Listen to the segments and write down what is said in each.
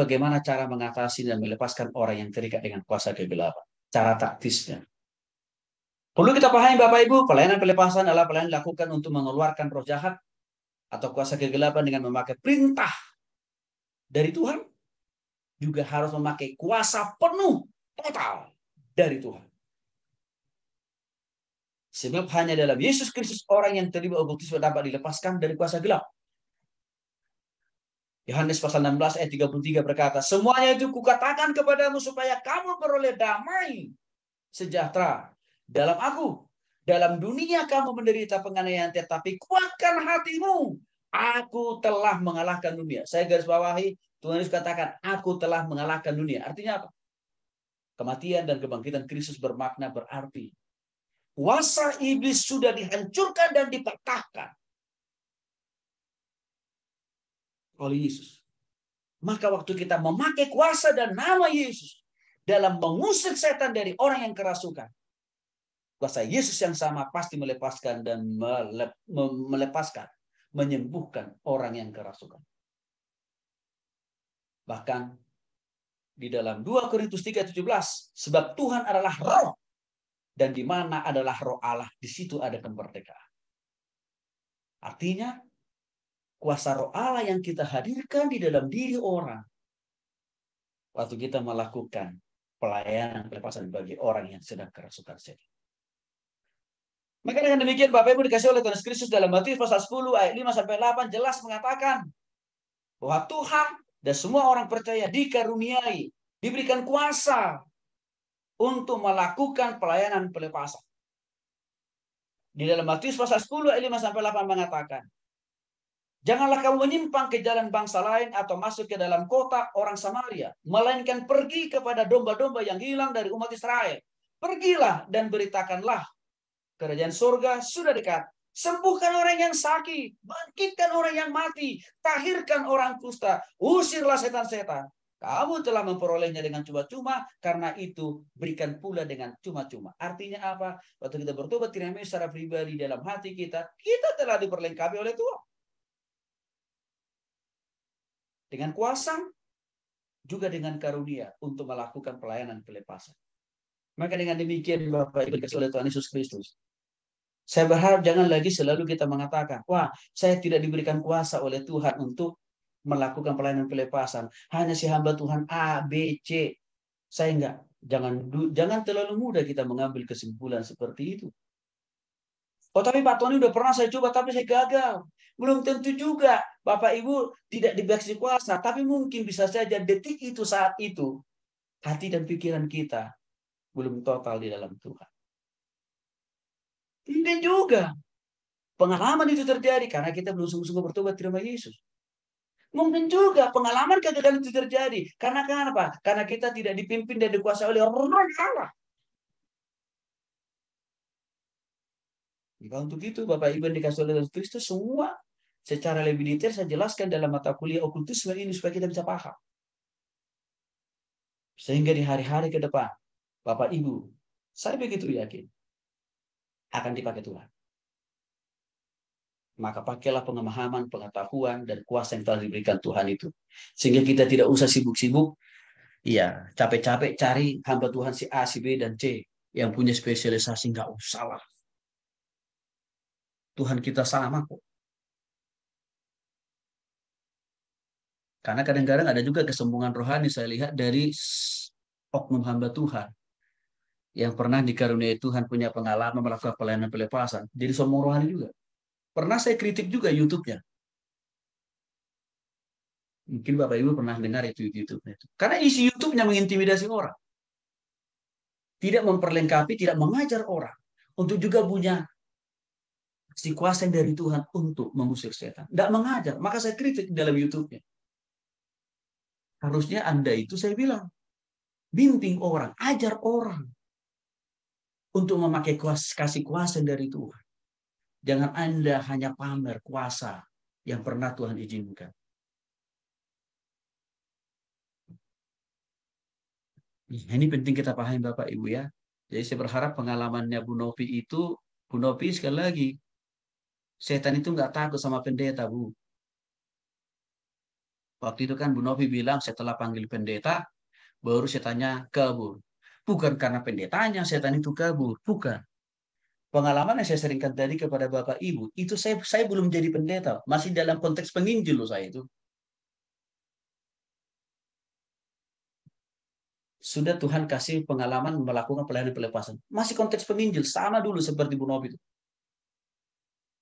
bagaimana cara mengatasi dan melepaskan orang yang terikat dengan kuasa kegelapan. Cara taktisnya. Perlu kita pahami Bapak Ibu, pelayanan pelepasan adalah pelayanan dilakukan untuk mengeluarkan roh jahat atau kuasa kegelapan dengan memakai perintah dari Tuhan, juga harus memakai kuasa penuh total dari Tuhan. Sebab hanya dalam Yesus Kristus orang yang terlibat baptisme dapat dilepaskan dari kuasa gelap. Yohanes pasal 16 ayat 33 berkata, semuanya itu kukatakan kepadamu supaya kamu beroleh damai sejahtera dalam aku. Dalam dunia kamu menderita penganiayaan, tetapi kuatkan hatimu. Aku telah mengalahkan dunia. Saya garis bawahi, Tuhan Yesus katakan, aku telah mengalahkan dunia. Artinya apa? Kematian dan kebangkitan Kristus bermakna berarti kuasa iblis sudah dihancurkan dan dipatahkan oleh Yesus. Maka waktu kita memakai kuasa dan nama Yesus dalam mengusir setan dari orang yang kerasukan, kuasa Yesus yang sama pasti melepaskan dan menyembuhkan orang yang kerasukan. Bahkan di dalam 2 Korintus 3:17, sebab Tuhan adalah roh, dan di mana adalah roh Allah, di situ ada kemerdekaan. Artinya, kuasa roh Allah yang kita hadirkan di dalam diri orang waktu kita melakukan pelayanan pelepasan bagi orang yang sedang kerasukan setan. Maka dengan demikian Bapak Ibu dikasih oleh Tuhan Yesus Kristus dalam Matius pasal 10 ayat 5-8 jelas mengatakan bahwa Tuhan dan semua orang percaya dikaruniai, diberikan kuasa untuk melakukan pelayanan pelepasan. Di dalam Matius pasal 10 ayat 5-8 mengatakan, janganlah kamu menyimpang ke jalan bangsa lain atau masuk ke dalam kota orang Samaria, melainkan pergi kepada domba-domba yang hilang dari umat Israel. Pergilah dan beritakanlah, kerajaan surga sudah dekat. Sembuhkan orang yang sakit, bangkitkan orang yang mati, tahirkan orang kusta, usirlah setan-setan. Kamu telah memperolehnya dengan cuma-cuma, karena itu berikan pula dengan cuma-cuma. Artinya apa? Waktu kita bertobat tidak secara pribadi dalam hati kita, kita telah diperlengkapi oleh Tuhan. Dengan kuasa, juga dengan karunia untuk melakukan pelayanan pelepasan. Maka dengan demikian Bapak Ibu dikasih oleh Tuhan Yesus Kristus, saya berharap jangan lagi selalu kita mengatakan, wah, saya tidak diberikan kuasa oleh Tuhan untuk melakukan pelayanan pelepasan. Hanya si hamba Tuhan A, B, C. Saya enggak. Jangan terlalu mudah kita mengambil kesimpulan seperti itu. Oh, tapi Pak Tony udah pernah saya coba, tapi saya gagal. Belum tentu juga Bapak Ibu tidak diberi kuasa. Tapi mungkin bisa saja detik itu, saat itu, hati dan pikiran kita belum total di dalam Tuhan. Tidak juga. Pengalaman itu terjadi karena kita belum sungguh-sungguh bertobat terima Yesus. Mungkin juga pengalaman kegagalan itu terjadi karena kenapa? Karena kita tidak dipimpin dan dikuasai oleh roh Allah. Jika untuk itu Bapak Ibu yang dikasih oleh Kristus semua secara lebih detail saya jelaskan dalam mata kuliah okultisme ini supaya kita bisa paham. Sehingga di hari-hari ke depan Bapak Ibu, saya begitu yakin akan dipakai Tuhan. Maka pakailah pemahaman, pengetahuan, dan kuasa yang telah diberikan Tuhan itu. Sehingga kita tidak usah sibuk-sibuk, ya capek-capek cari hamba Tuhan si A, si B, dan C. Yang punya spesialisasi, nggak usah lah. Tuhan kita sama kok. Karena kadang-kadang ada juga kesombongan rohani, saya lihat dari oknum hamba Tuhan. Yang pernah dikaruniai Tuhan punya pengalaman melakukan pelayanan pelepasan. Jadi sombong rohani juga. Pernah saya kritik juga YouTube-nya. Mungkin Bapak Ibu pernah dengar itu YouTube-nya. Karena isi YouTube-nya mengintimidasi orang. Tidak memperlengkapi, tidak mengajar orang. Untuk juga punya si kuasa dari Tuhan untuk mengusir setan. Tidak mengajar. Maka saya kritik dalam YouTube-nya. Harusnya Anda itu saya bilang. Bimbing orang, ajar orang. Untuk memakai kasih kuasa dari Tuhan. Jangan Anda hanya pamer kuasa yang pernah Tuhan izinkan. Ini penting kita pahami Bapak Ibu ya. Jadi saya berharap pengalamannya Bu Novi itu, Bu Novi sekali lagi, setan itu nggak takut sama pendeta Bu. Waktu itu kan Bu Novi bilang setelah panggil pendeta, baru setannya kabur. Bukan karena pendetanya setan itu kabur, bukan. Pengalaman yang saya seringkan tadi kepada Bapak Ibu, itu saya belum jadi pendeta, masih dalam konteks penginjil loh saya itu. Sudah Tuhan kasih pengalaman melakukan pelayanan pelepasan. Masih konteks penginjil, sama dulu seperti Bu Novi itu.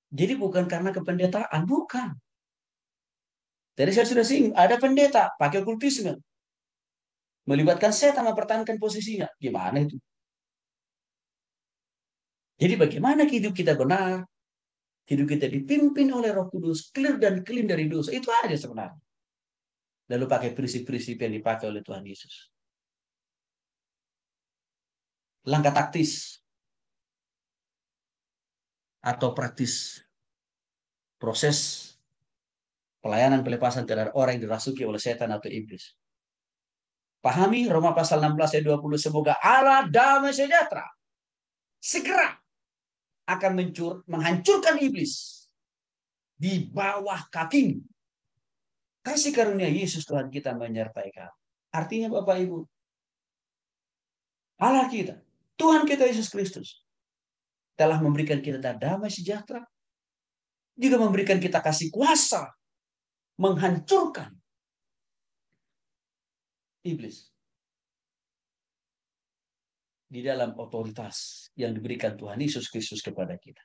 Jadi bukan karena kependetaan, bukan. Tadi saya sudah singgung, ada pendeta pakai kultisme. Melibatkan setan mempertahankan posisinya. Gimana itu? Jadi bagaimana hidup kita benar? Hidup kita dipimpin oleh Roh Kudus, clear dan clean dari dosa. Itu aja sebenarnya. Lalu pakai prinsip-prinsip yang dipakai oleh Tuhan Yesus. Langkah taktis atau praktis proses pelayanan pelepasan terhadap orang yang dirasuki oleh setan atau iblis. Pahami Roma pasal 16 ayat 20. Semoga Allah damai sejahtera segera akan menghancurkan iblis di bawah kakimu. Kasih karunia Yesus Tuhan kita menyertai kamu. Artinya Bapak Ibu, Allah kita, Tuhan kita Yesus Kristus, telah memberikan kita damai sejahtera, juga memberikan kita kasih kuasa menghancurkan iblis di dalam otoritas yang diberikan Tuhan Yesus Kristus kepada kita.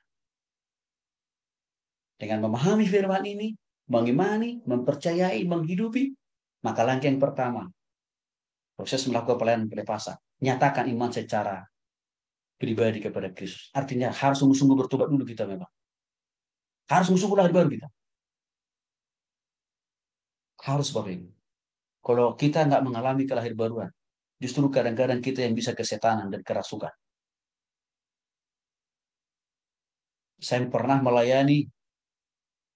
Dengan memahami firman ini, mengimani, mempercayai, menghidupi, maka langkah yang pertama, proses melakukan pelayanan pelepasan, nyatakan iman secara pribadi kepada Kristus. Artinya harus sungguh-sungguh bertobat dulu kita memang. Harus sungguh-sungguh lahir baru kita. Harus Bapak Ibu. Kalau kita nggak mengalami kelahir baruan, justru kadang-kadang kita yang bisa kesetanan dan kerasukan. Saya pernah melayani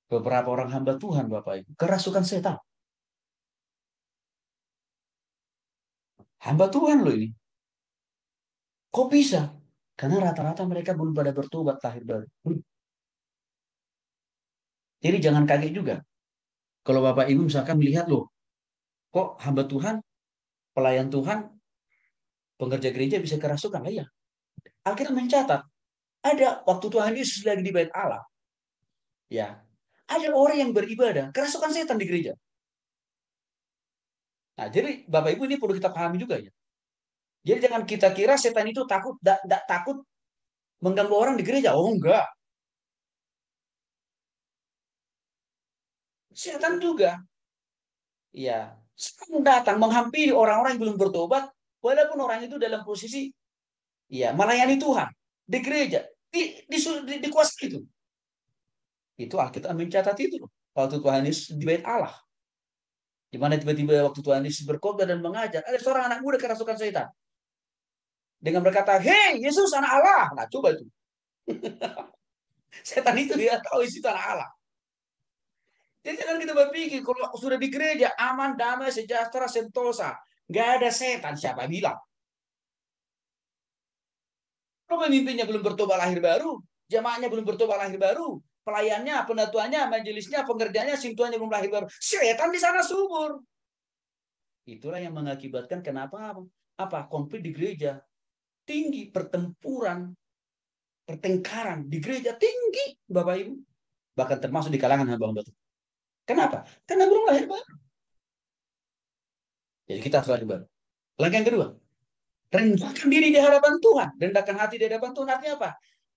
beberapa orang hamba Tuhan, Bapak Ibu. Kerasukan setan. Hamba Tuhan loh ini. Kok bisa? Karena rata-rata mereka belum pada bertobat lahir baru. Jadi jangan kaget juga. Kalau Bapak Ibu misalkan melihat loh, kok hamba Tuhan, pelayan Tuhan, pengerja gereja bisa kerasukan? Lah ya. Alkitab mencatat, ada waktu Tuhan Yesus lagi di bait Allah. Ya, ada orang yang beribadah, kerasukan setan di gereja. Nah, jadi Bapak Ibu ini perlu kita pahami juga ya. Jadi jangan kita kira setan itu takut mengganggu orang di gereja. Oh enggak. Setan juga. Ya, setan datang menghampiri orang-orang yang belum bertobat, walaupun orang itu dalam posisi ya melayani Tuhan di gereja, dikuasai itu. Itu Alkitab mencatat itu loh. Waktu Tuhan Yesus di bait Allah. Di mana tiba-tiba waktu Tuhan Yesus berkhotbah dan mengajar, ada seorang anak muda kerasukan setan. Dengan berkata, "Hei, Yesus anak Allah." Nah, coba itu. Setan itu dia tahu isi anak Allah. Jadi jangan kita berpikir kalau sudah di gereja aman, damai, sejahtera, sentosa, nggak ada setan, siapa bilang? Kalau pemimpinnya belum bertobat lahir baru, jamaahnya belum bertobat lahir baru, pelayannya, penatuannya, majelisnya, pengerjanya, sintuannya belum lahir baru, setan di sana subur. Itulah yang mengakibatkan kenapa apa konflik di gereja tinggi, pertempuran, pertengkaran di gereja tinggi, Bapak Ibu, bahkan termasuk di kalangan hamba-hamba Tuhan. Kenapa? Karena belum lahir baru. Jadi kita harus lahir baru. Langkah yang kedua, rendahkan diri di hadapan Tuhan. Rendahkan hati di hadapan Tuhan artinya apa?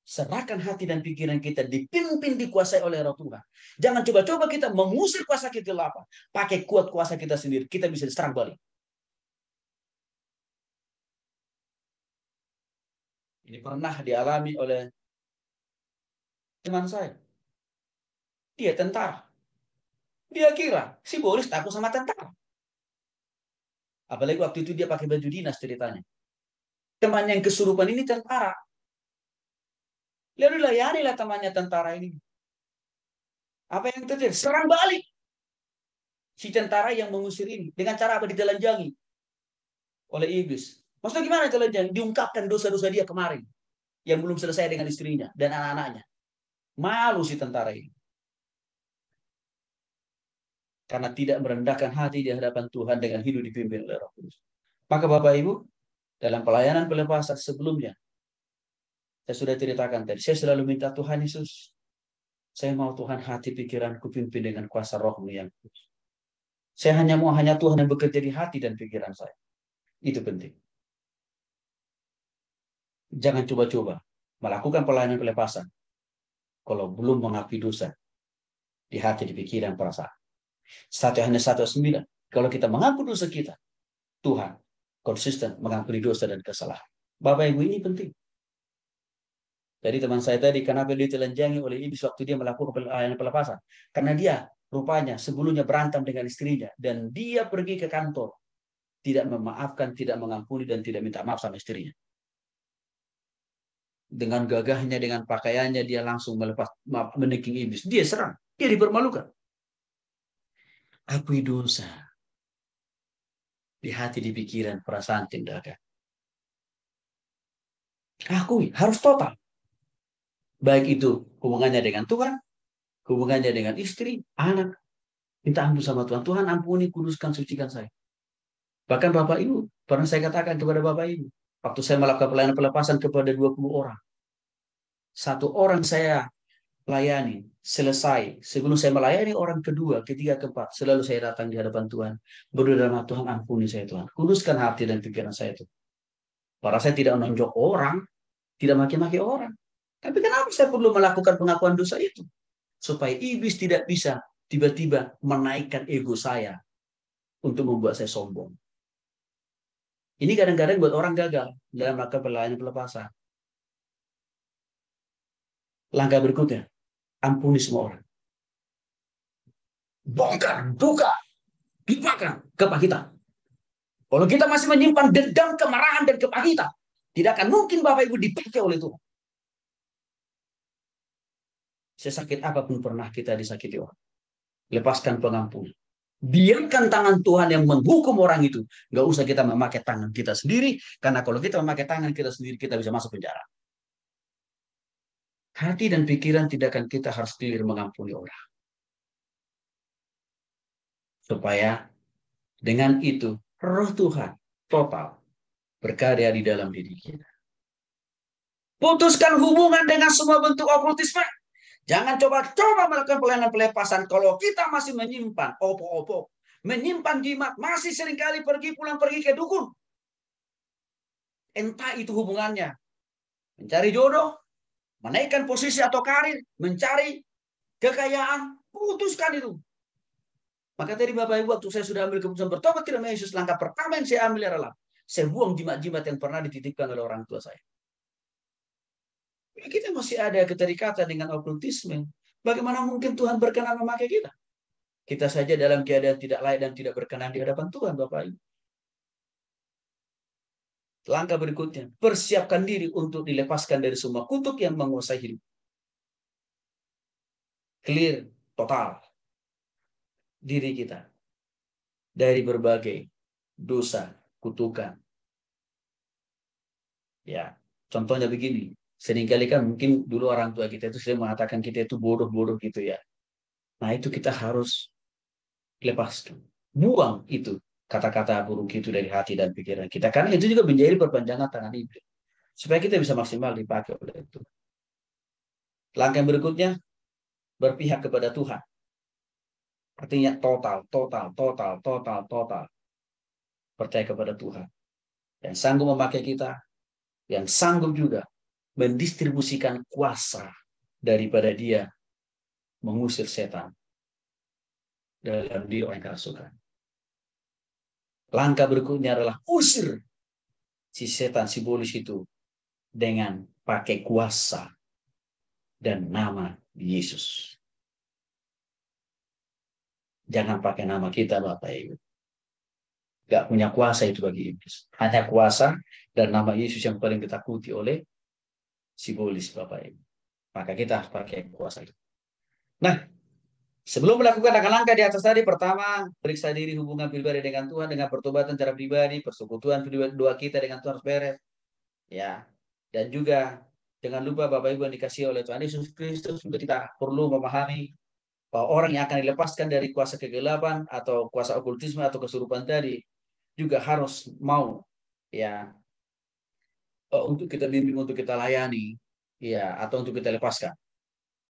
Serahkan hati dan pikiran kita dipimpin, dikuasai oleh Roh Tuhan. Jangan coba-coba kita mengusir kuasa kita apa. Pakai kuat kuasa kita sendiri. Kita bisa diserang balik. Ini pernah dialami oleh teman saya. Dia tentara. Dia kira si Boris takut sama tentara. Apalagi waktu itu dia pakai baju dinas ceritanya. Teman yang kesurupan ini tentara. Lalu layanilah temannya tentara ini. Apa yang terjadi? Serang balik. Si tentara yang mengusir ini. Dengan cara apa? Ditelanjangi oleh iblis. Maksudnya gimana telanjangi? Diungkapkan dosa-dosa dia kemarin. Yang belum selesai dengan istrinya dan anak-anaknya. Malu si tentara ini. karena tidak merendahkan hati di hadapan Tuhan dengan hidup dipimpin oleh Roh Kudus. Maka Bapak Ibu, dalam pelayanan pelepasan sebelumnya, saya sudah ceritakan tadi, saya selalu minta Tuhan Yesus, saya mau Tuhan hati pikiranku pimpin dengan kuasa Roh-Mu yang kudus. Saya mau hanya Tuhan yang bekerja di hati dan pikiran saya. Itu penting. Jangan coba-coba melakukan pelayanan pelepasan kalau belum mengakui dosa di hati, di pikiran, perasaan. 1:9. Kalau kita mengaku dosa kita, Tuhan konsisten mengampuni dosa dan kesalahan. Bapak Ibu, ini penting. Jadi teman saya tadi, kenapa dia telanjangi oleh iblis waktu dia melakukan pelayanan pelepasan? Karena dia rupanya sebelumnya berantem dengan istrinya. Dan dia pergi ke kantor. Tidak memaafkan, tidak mengampuni, dan tidak minta maaf sama istrinya. Dengan gagahnya, dengan pakaiannya, dia langsung melepas, meneking iblis. Dia serang. Dia dipermalukan. Akui dosa. Di hati, di pikiran, perasaan, tindakan. Akui. Harus total. Baik itu hubungannya dengan Tuhan, hubungannya dengan istri, anak. Minta ampun sama Tuhan. Tuhan ampuni, kuduskan, sucikan saya. Bahkan Bapak Ibu, pernah saya katakan kepada Bapak Ibu, waktu saya melakukan pelayanan pelepasan kepada 20 orang. Satu orang saya layani, selesai. Sebelum saya melayani orang kedua, ketiga, keempat, selalu saya datang di hadapan Tuhan. Berdoa dalam Tuhan, ampuni saya Tuhan. Kuduskan hati dan pikiran saya itu. Para saya tidak menonjok orang, tidak maki-maki orang. Tapi kenapa saya perlu melakukan pengakuan dosa itu? Supaya iblis tidak bisa tiba-tiba menaikkan ego saya untuk membuat saya sombong. Ini kadang-kadang buat orang gagal dalam melakukan pelayanan pelepasan. Langkah berikutnya, ampuni semua orang. Bongkar, duka, lupakan kepahitan. Kalau kita masih menyimpan dendam, kemarahan, dan kepahitan, tidak akan mungkin Bapak Ibu dipakai oleh Tuhan. Sesakit apapun pernah kita disakiti orang. Lepaskan pengampunan. Biarkan tangan Tuhan yang menghukum orang itu. Nggak usah kita memakai tangan kita sendiri. Karena kalau kita memakai tangan kita sendiri, kita bisa masuk penjara. Hati dan pikiran tindakan kita harus clear mengampuni orang. Supaya dengan itu, roh Tuhan total berkarya di dalam diri kita. Putuskan hubungan dengan semua bentuk okultisme. Jangan coba-coba melakukan pelayanan pelepasan kalau kita masih menyimpan opo-opo, menyimpan jimat, masih seringkali pergi ke dukun. Entah itu hubungannya mencari jodoh, menaikkan posisi atau karir, mencari kekayaan, putuskan itu. Maka tadi Bapak Ibu, waktu saya sudah ambil keputusan bertobat kepada Yesus, langkah pertama yang saya ambil adalah saya buang jimat-jimat yang pernah dititipkan oleh orang tua saya. Kita masih ada keterikatan dengan okultisme. Bagaimana mungkin Tuhan berkenan memakai kita? Kita saja dalam keadaan tidak layak dan tidak berkenan di hadapan Tuhan, Bapak Ibu. Langkah berikutnya, persiapkan diri untuk dilepaskan dari semua kutuk yang menguasai hidup. Clear, total diri kita dari berbagai dosa, kutukan. Ya, contohnya begini. Seringkali kan mungkin dulu orang tua kita itu sering mengatakan kita itu bodoh-bodoh gitu ya. Nah itu kita harus lepaskan. Buang itu kata-kata buruk itu dari hati dan pikiran kita. Karena itu juga menjadi perpanjangan tangan iblis. Supaya kita bisa maksimal dipakai oleh itu. Langkah berikutnya, berpihak kepada Tuhan. Artinya total. Percaya kepada Tuhan. Yang sanggup memakai kita. Yang sanggup juga mendistribusikan kuasa daripada dia mengusir setan dalam diri orang kerasukan. Langkah berikutnya adalah usir si setan, si iblis itu dengan pakai kuasa dan nama Yesus. Jangan pakai nama kita, Bapak Ibu. Gak punya kuasa itu bagi iblis. Hanya kuasa dan nama Yesus yang paling ditakuti oleh si iblis, Bapak Ibu. Maka kita harus pakai kuasa itu. Nah, sebelum melakukan langkah-langkah di atas tadi, pertama, periksa diri hubungan pribadi dengan Tuhan, dengan pertobatan secara pribadi, persekutuan doa kita dengan Tuhan harus beres. Ya. Dan juga jangan lupa Bapak Ibu yang dikasihi oleh Tuhan Yesus Kristus, juga kita perlu memahami bahwa orang yang akan dilepaskan dari kuasa kegelapan atau kuasa okultisme atau kesurupan tadi juga harus mau ya untuk kita bimbing, untuk kita layani, ya, atau untuk kita lepaskan.